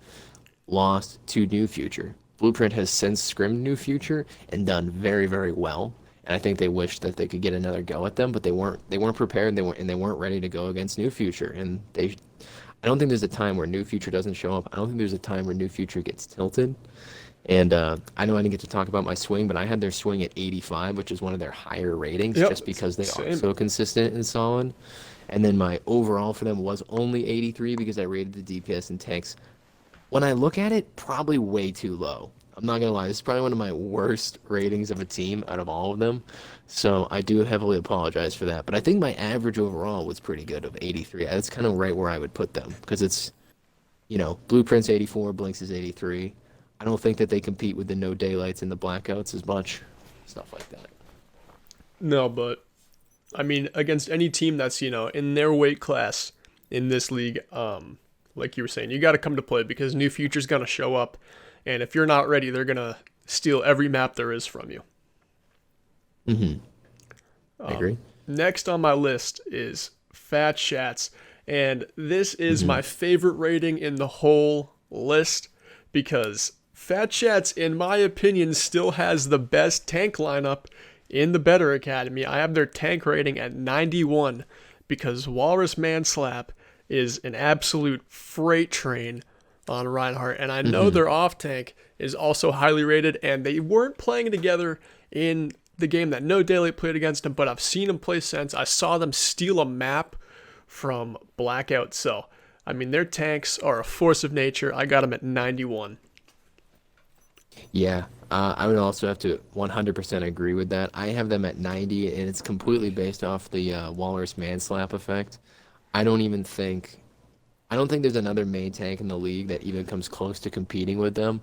lost to New Future. Blueprint has since scrimmed New Future and done very, very well. And I think they wished that they could get another go at them, but they weren't prepared. They weren't ready to go against New Future. And they, I don't think there's a time where New Future doesn't show up. I don't think there's a time where New Future gets tilted. And I know I didn't get to talk about my swing, but I had their swing at 85, which is one of their higher ratings, Yep, just because they are same. so consistent and solid. And then my overall for them was only 83 because I rated the DPS and tanks when I look at it, probably way too low. I'm not gonna lie, this is probably one of my worst ratings of a team out of all of them. So I do heavily apologize for that. But I think my average overall was pretty good of 83. That's kind of right where I would put them because Blueprint's 84, Blinks is 83. I don't think that they compete with the no daylights and the blackouts as much, stuff like that. No, but I mean, against any team that's, in their weight class in this league, like you were saying, you got to come to play because New Future's going to show up. And if you're not ready, they're going to steal every map there is from you. Mm-hmm. I agree. Next on my list is Fat Shats. And this is Mm-hmm. my favorite rating in the whole list because Fat Shats, in my opinion, still has the best tank lineup in the Better Academy. I have their tank rating at 91 because Walrus Manslap is an absolute freight train on Reinhardt. And I know Mm-hmm. their off tank is also highly rated, and they weren't playing together in the game that No Daylight played against them, but I've seen them play since. I saw them steal a map from Blackout. So, I mean, their tanks are a force of nature. I got them at 91. Yeah, I would also have to 100% agree with that. I have them at 90, and it's completely based off the Walrus Manslap effect. I don't even think, I don't think there's another main tank in the league that even comes close to competing with them.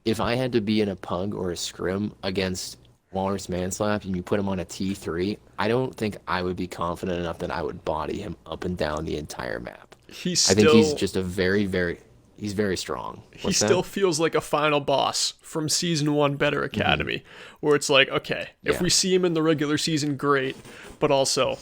If I had to be in a pug or a scrim against Walrus Manslap and you put him on a T3, I don't think I would be confident enough that I would body him up and down the entire map. He's I think he's still just a very, very, he's very strong. he What's that? still feels like a final boss from season 1 Better Hmm. Academy, where it's like, okay, if Yeah. we see him in the regular season, great, but also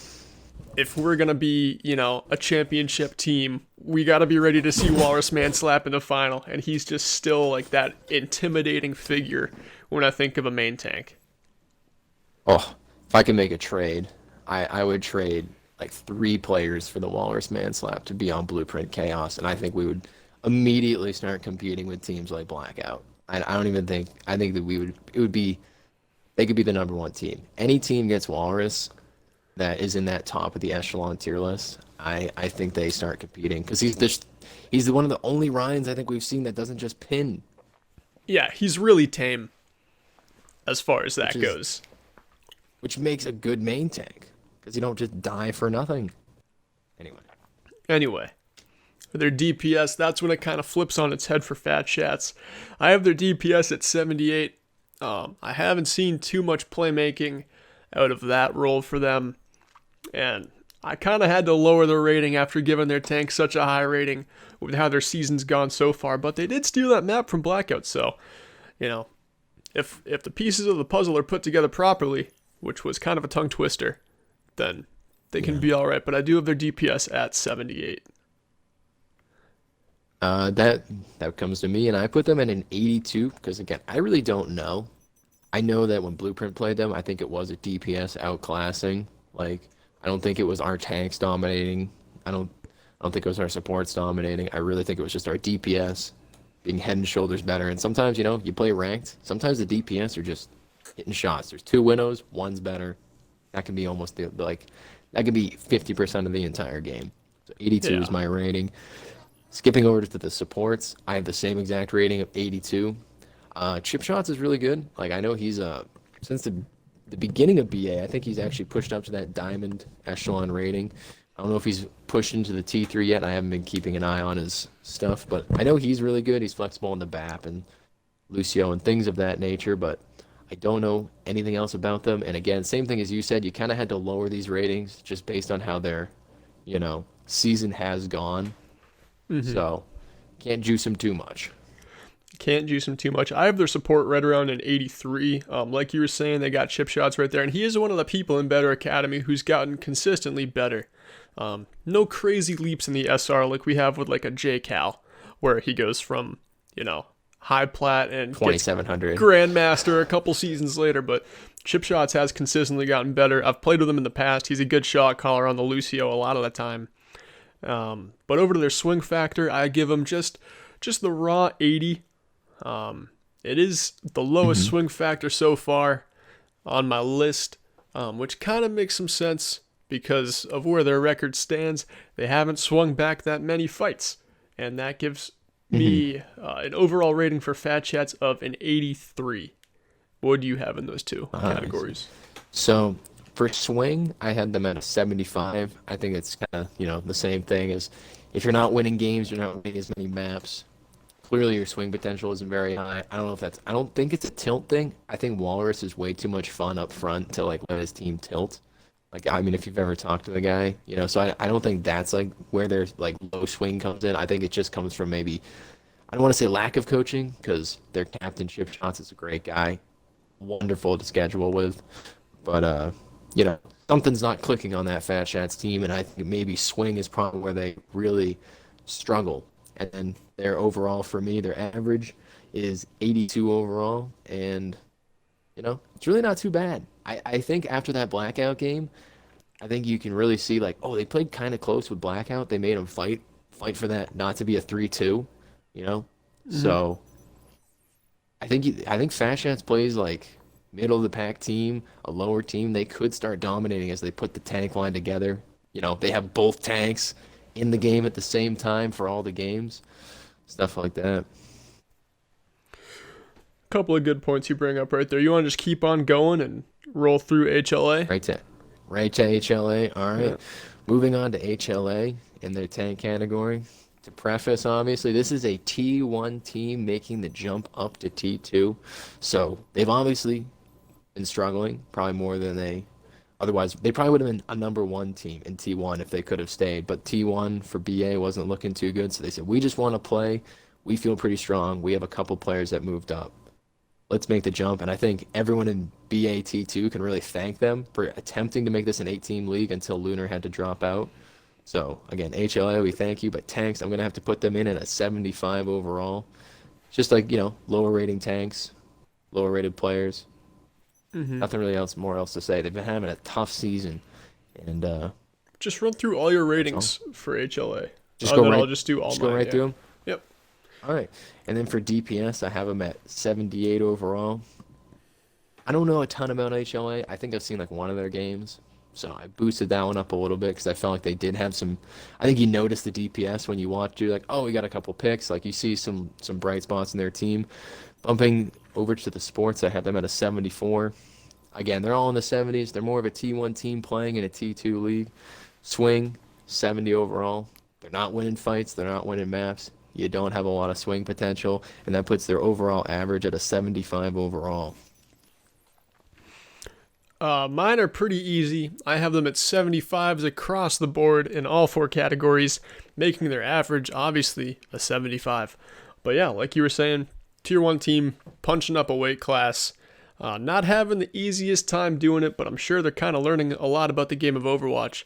if we're gonna be, a championship team, we gotta be ready to see Walrus Manslap in the final, and he's just still like that intimidating figure when I think of a main tank. Oh, if I could make a trade, I would trade like 3 players for the Walrus Manslap to be on Blueprint Chaos, and I think we would immediately start competing with teams like Blackout. I don't even think I think that it would be they could be the number one team. Any team gets Walrus that is in that top of the echelon tier list. I think they start competing because he's one of the only Ryans I think we've seen that doesn't just pin, Yeah, he's really tame as far as which that is goes. which makes a good main tank because you don't just die for nothing. Anyway. Anyway, their DPS, that's when it kind of flips on its head for Fat Shats. I have their DPS at 78. I haven't seen too much playmaking out of that role for them, and I kind of had to lower their rating after giving their tank such a high rating with how their season's gone so far. But they did steal that map from Blackout, so you know, if the pieces of the puzzle are put together properly, which was kind of a tongue twister, then they can Yeah. be all right. But I do have their DPS at 78. That comes to me, and I put them at an 82 because again, I really don't know. I know that when Blueprint played them, I think it was a DPS outclassing. Like, I don't think it was our tanks dominating. I don't think it was our supports dominating. I really think it was just our DPS being head and shoulders better. And sometimes, you play ranked. Sometimes the DPS are just hitting shots. There's 2 winnows, one's better. That can be almost that could be 50% of the entire game. So 82 Yeah. is my rating. Skipping over to the supports, I have the same exact rating of 82. Chip shots is really good. Like I know he's since the beginning of BA, I think he's actually pushed up to that diamond echelon rating. I don't know if he's pushed into the T3 yet. I haven't been keeping an eye on his stuff, but I know he's really good. He's flexible in the BAP and Lucio and things of that nature, but I don't know anything else about them. And again, same thing as you said, you kind of had to lower these ratings just based on how their, season has gone. Hmm. So can't juice them too much. Can't juice him too much. I have their support right around an 83. Like you were saying, they got chip shots right there, and he is one of the people in Better Academy who's gotten consistently better. No crazy leaps in the SR like we have with like a J Cal, where he goes from high plat and gets 2,700. grandmaster a couple seasons later. But chip shots has consistently gotten better. I've played with him in the past. He's a good shot caller on the Lucio a lot of the time. But over to their swing factor, I give him just the raw 80. It is the lowest swing factor so far on my list, which kind of makes some sense because of where their record stands. They haven't swung back that many fights, and that gives me an overall rating for Fat Chats of an 83. What do you have in those two categories? So for swing, I had them at a 75. I think it's kind of, the same thing as if you're not winning games, you're not winning as many maps. Clearly, your swing potential isn't very high. I don't think it's a tilt thing. I think Walrus is way too much fun up front to like let his team tilt. Like, I mean, if you've ever talked to the guy, so I don't think that's like where their like low swing comes in. I think it just comes from maybe, I don't want to say lack of coaching because their captain Chip Shots is a great guy, wonderful to schedule with, but something's not clicking on that Fat Chats team, and I think maybe swing is probably where they really struggle. And then their overall, for me, their average is 82 overall. And, it's really not too bad. I think after that Blackout game, I think you can really see, like, oh, they played kind of close with Blackout. They made them fight for that not to be a 3-2, So I think Fat Chats plays, like, middle of the pack team, a lower team. They could start dominating as they put the tank line together. They have both tanks in the game at the same time for all the games, stuff like that. Couple of good points you bring up right there. You want to just keep on going and roll through HLA? Right to HLA. All right. Yeah. Moving on to HLA in their tank category. To preface, obviously, this is a T1 team making the jump up to T2. So they've obviously been struggling, probably more than they otherwise. They probably would have been a number one team in T1 if they could have stayed. But T1 for BA wasn't looking too good. So they said, we just want to play. We feel pretty strong. We have a couple players that moved up. Let's make the jump. And I think everyone in BA T2 can really thank them for attempting to make this an 8-team league until Lunar had to drop out. So, again, HLA, we thank you. But tanks, I'm going to have to put them in at a 75 overall. Just like, lower rating tanks, lower rated players. Nothing really more else to say. They've been having a tough season. And just run through all your ratings for HLA. I'll just do all just mine. Go right through them? Yep. All right. And then for DPS, I have them at 78 overall. I don't know a ton about HLA. I think I've seen like one of their games. So I boosted that one up a little bit because I felt like they did have some. I think you notice the DPS when you watch. You're like, oh, we got a couple picks. Like you see some bright spots in their team. Bumping over to the sports, I have them at a 74. Again, they're all in the 70s. They're more of a T1 team playing in a T2 league. Swing, 70 overall. They're not winning fights. They're not winning maps. You don't have a lot of swing potential, and that puts their overall average at a 75 overall. Mine are pretty easy. I have them at 75s across the board in all four categories, making their average obviously a 75. But yeah, like you were saying, Tier 1 team punching up a weight class. Not having the easiest time doing it, but I'm sure they're kind of learning a lot about the game of Overwatch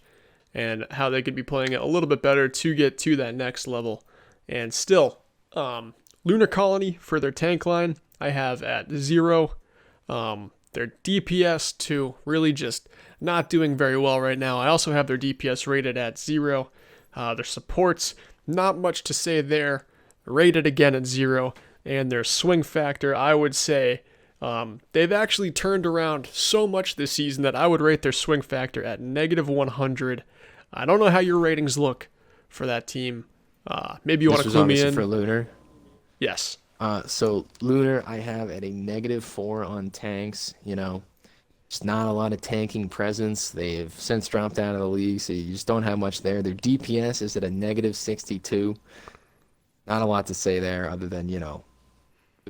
and how they could be playing it a little bit better to get to that next level. And still, Lunar Colony for their tank line, I have at 0. Their DPS too, really just not doing very well right now. I also have their DPS rated at 0. Their supports, not much to say there, rated again at 0. And their swing factor, I would say, they've actually turned around so much this season that I would rate their swing factor at negative 100. I don't know how your ratings look for that team. Maybe you want to clue me in. For Lunar. Yes. So Lunar, I have at a -4 on tanks. Just not a lot of tanking presence. They've since dropped out of the league, so you just don't have much there. Their DPS is at a negative 62. Not a lot to say there other than, the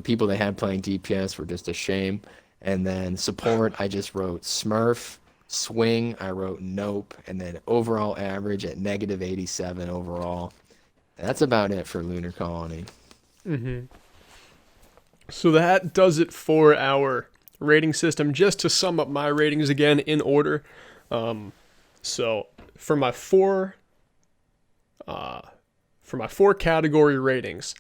people they had playing DPS were just a shame. And then support, I just wrote Smurf. Swing, I wrote Nope. And then overall average at negative 87 overall. That's about it for Lunar Colony. So that does it for our rating system. Just to sum up my ratings again in order. So for my four category ratings,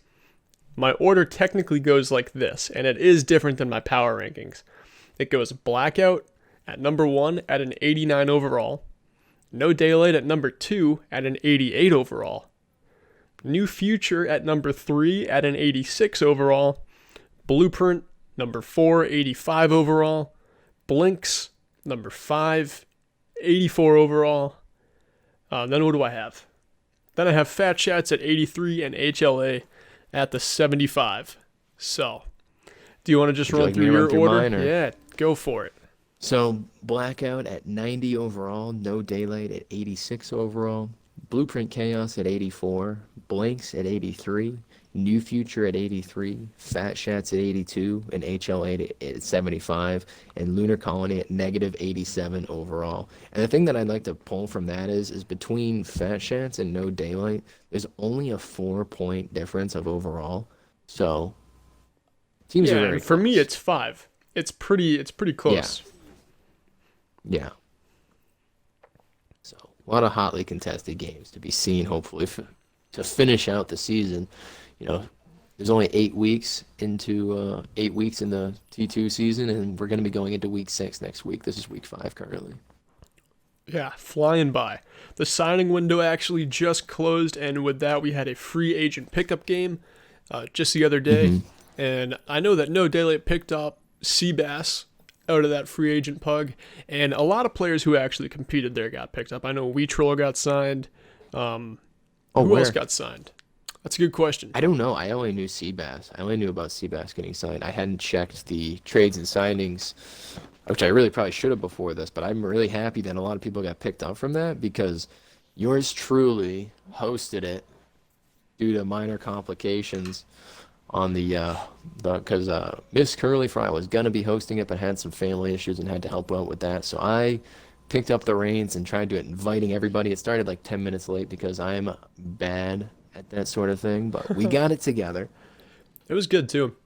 my order technically goes like this, and it is different than my power rankings. It goes Blackout at number 1 at an 89 overall, No Daylight at number 2 at an 88 overall, New Future at number 3 at an 86 overall, Blueprint number 4, 85 overall, Blinks number 5, 84 overall. Then what do I have? Then I have Fat Chats at 83 and HLA at the 75. So, do you want to just run through your order? Yeah, go for it. So, Blackout at 90 overall, No Daylight at 86 overall, Blueprint Chaos at 84, Blinks at 83, New Future at 83, Fat Shats at 82, and HLA at 75, and Lunar Colony at negative 87 overall. And the thing that I'd like to pull from that is between Fat Shats and No Daylight, there's only a 4-point difference of overall. So teams are very for close. me it's 5. It's pretty close. Yeah. So a lot of hotly contested games to be seen, hopefully, to finish out the season. There's only 8 weeks in the T2 season, and we're going to be going into week 6 next week. This is week 5 currently. Yeah, flying by. The signing window actually just closed, and with that, we had a free agent pickup game just the other day. And I know that No Daylight picked up Seabass out of that free agent pug, and a lot of players who actually competed there got picked up. I know Weetroll got signed. Who else got signed? That's a good question. I don't know. I only knew Seabass. I only knew about Seabass getting signed. I hadn't checked the trades and signings, which I really probably should have before this, but I'm really happy that a lot of people got picked up from that because yours truly hosted it due to minor complications on because Miss Curly Fry was going to be hosting it but had some family issues and had to help out with that. So I picked up the reins and tried to inviting everybody. It started like 10 minutes late because I'm bad at that sort of thing, but we got it together. It was good too.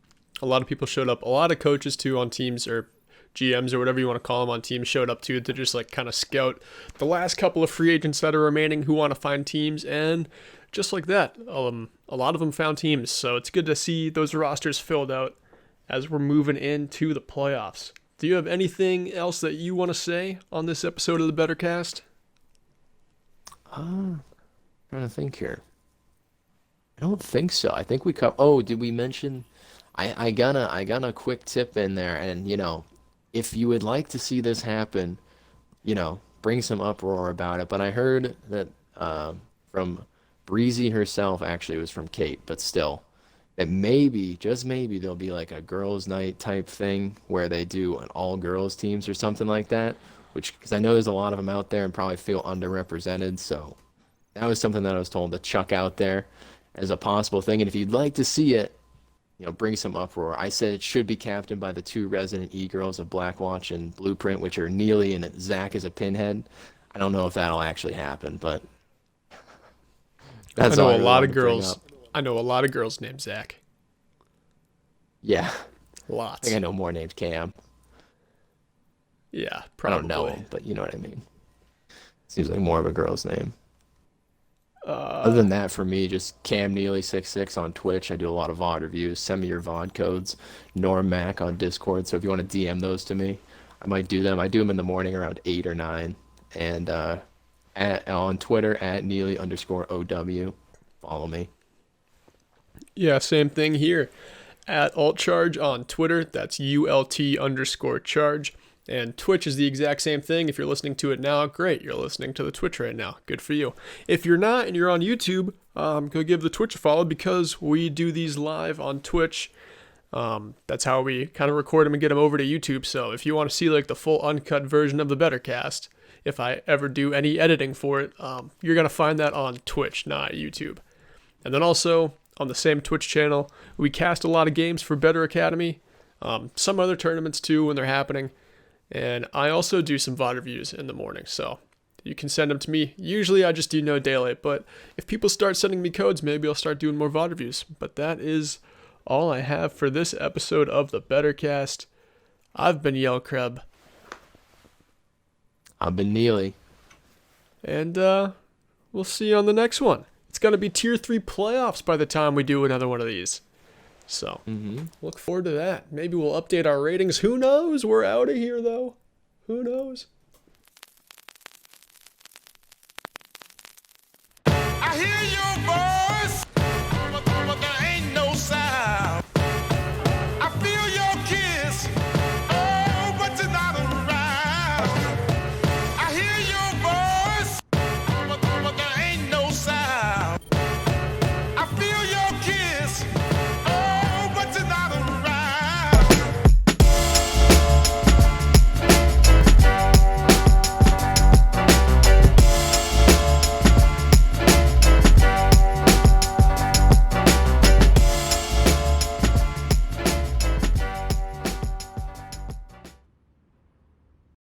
A lot of people showed up. A lot of coaches too on teams, or GMs or whatever you want to call them on teams, showed up too to just like kind of scout the last couple of free agents that are remaining who want to find teams, and just like that, a lot of them found teams. So it's good to see those rosters filled out as we're moving into the playoffs. Do you have anything else that you want to say on this episode of the BetterCast? Trying to think here. I don't think so. I think we covered. Oh, did we mention? I got a quick tip in there, and if you would like to see this happen, bring some uproar about it. But I heard that from Breezy herself, actually it was from Kate, but still, that maybe, just maybe, there'll be like a girls' night type thing where they do an all-girls teams or something like that. Because I know there's a lot of them out there and probably feel underrepresented. So that was something that I was told to chuck out there as a possible thing. And if you'd like to see it, bring some uproar. I said it should be captained by the 2 resident e-girls of Blackwatch and Blueprint, which are Neely and Zach as a pinhead. I don't know if that'll actually happen, but that's all I really wanted to bring up. I know a lot of girls named Zach. Yeah. Lots. I think I know more named Cam. Yeah, probably. I don't know him, but you know what I mean. Seems like more of a girl's name. Other than that, for me, just Cam Neely 66 on Twitch. I do a lot of VOD reviews. Send me your VOD codes. Norm Mac on Discord. So if you want to DM those to me, I might do them. I do them in the morning around 8 or 9. And on Twitter at Neely_OW. Follow me. Yeah, same thing here. At AltCharge on Twitter. That's ULT_charge. And Twitch is the exact same thing. If you're listening to it now, great. You're listening to the Twitch right now. Good for you. If you're not and you're on YouTube, go give the Twitch a follow because we do these live on Twitch That's how we kind of record them and get them over to YouTube. So if you want to see like the full uncut version of the BetterCast, if I ever do any editing for it, you're going to find that on Twitch, not YouTube. And then also on the same Twitch channel, we cast a lot of games for Better Academy, some other tournaments too when they're happening. And I also do some VOD reviews in the morning, so you can send them to me. Usually I just do no daylight, but if people start sending me codes, maybe I'll start doing more VOD reviews. But that is all I have for this episode of the BetterCast. I've been Yelk. I've been Neely. And we'll see you on the next one. It's going to be Tier 3 playoffs by the time we do another one of these. So, look forward to that. Maybe we'll update our ratings. Who knows? We're out of here, though. Who knows? I hear you.